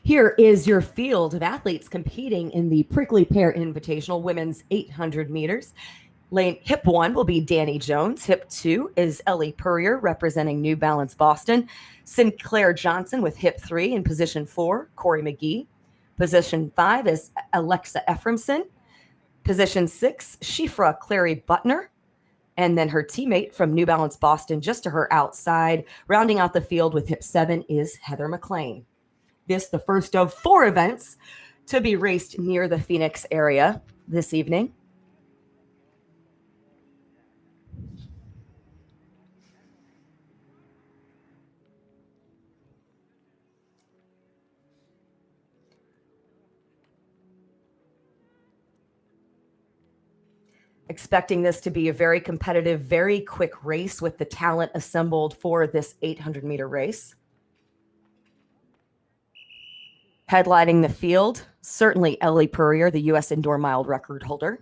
Here is your field of athletes competing in the Prickly Pear Invitational Women's 800 meters. Lane hip 1 will be Danny Jones. Hip 2 is Ellie Purrier representing New Balance Boston. Sinclair Johnson with hip 3 in position 4, Corey McGee. Position 5 is Alexa Ephraimson. Position 6, Shifra Clary Butner. And then her teammate from New Balance Boston just to her outside. Rounding out the field with hip 7 is Heather McLean. This the first of 4 events to be raced near the Phoenix area this evening. Expecting this to be a very competitive, very quick race with the talent assembled for this 800-meter race. Headlining the field, certainly Ellie Purrier, the U.S. indoor mile record holder.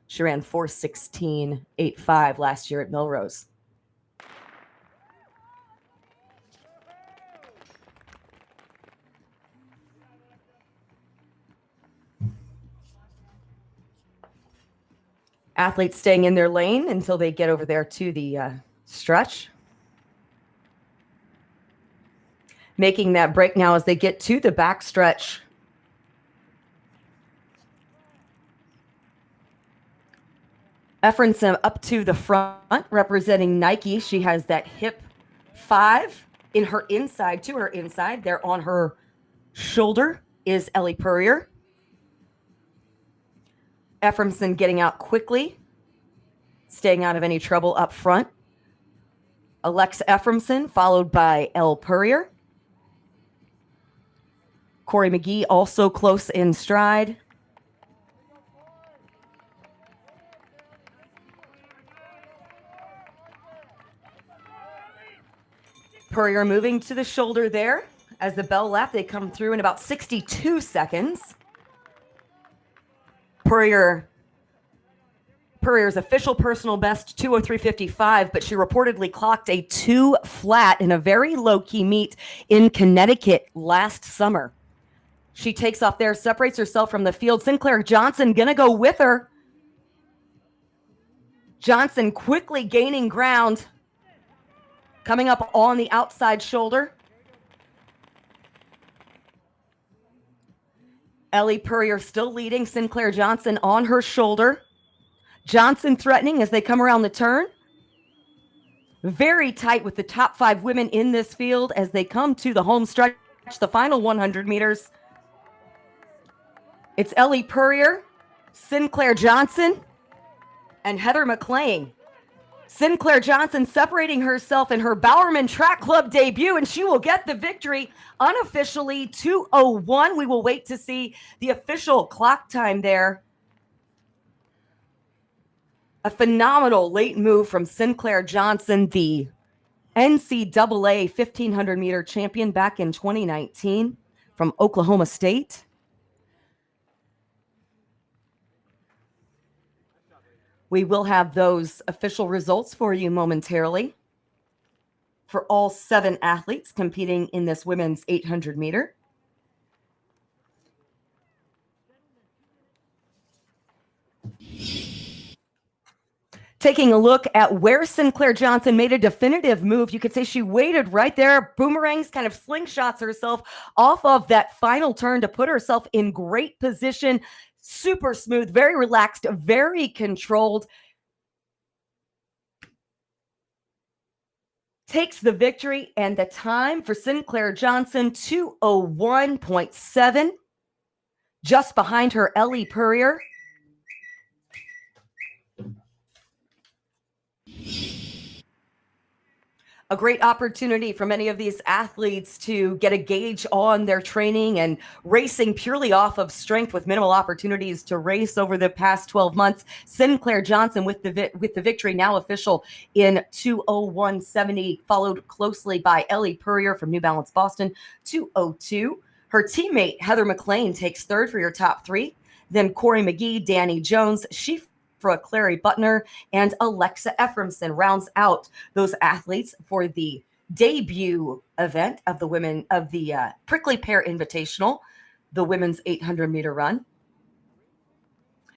She ran 4:16.85 last year at Millrose. Athletes staying in their lane until they get over there to the stretch. Making that break now as they get to the back stretch. Ephraimson up to the front, representing Nike. She has that hip 5 in her inside, to her inside. There on her shoulder is Ellie Purrier. Ephraimson getting out quickly, staying out of any trouble up front. Alexa Ephraimson, followed by Elle Purrier. Corey McGee also close in stride. Purrier moving to the shoulder there. As the bell lap, they come through in about 62 seconds. Purrier's official personal best, 2:03.55, but she reportedly clocked a 2 flat in a very low-key meet in Connecticut last summer. She takes off there, separates herself from the field. Sinclair Johnson gonna go with her. Johnson quickly gaining ground, coming up on the outside shoulder. Ellie Purrier still leading, Sinclair Johnson on her shoulder. Johnson threatening as they come around the turn. Very tight with the top 5 women in this field as they come to the home stretch, the final 100 meters. It's Ellie Purrier, Sinclair Johnson, and Heather McLean. Sinclair Johnson separating herself in her Bowerman Track Club debut, and she will get the victory unofficially, 2:01. We will wait to see the official clock time there. A phenomenal late move from Sinclair Johnson, the NCAA 1,500-meter champion back in 2019 from Oklahoma State. We will have those official results for you momentarily for all 7 athletes competing in this women's 800 meter. Taking a look at where Sinclair Johnson made a definitive move, you could say she waited right there, boomerangs, kind of slingshots herself off of that final turn to put herself in great position. Super smooth, very relaxed, very controlled. Takes the victory, and the time for Sinclair Johnson, 2:01.7. Just behind her, Ellie Purrier. A great opportunity for many of these athletes to get a gauge on their training and racing purely off of strength with minimal opportunities to race over the past 12 months. Sinclair Johnson with the victory, now official in 2:01.70, followed closely by Ellie Purrier from New Balance Boston, 2:02. Her teammate Heather McLean takes third for your top 3. Then Corey McGee, Danny Jones, Shifra Clary Butner, and Alexa Ephraimson rounds out those athletes for the debut event of the Prickly Pear Invitational, the women's 800-meter run.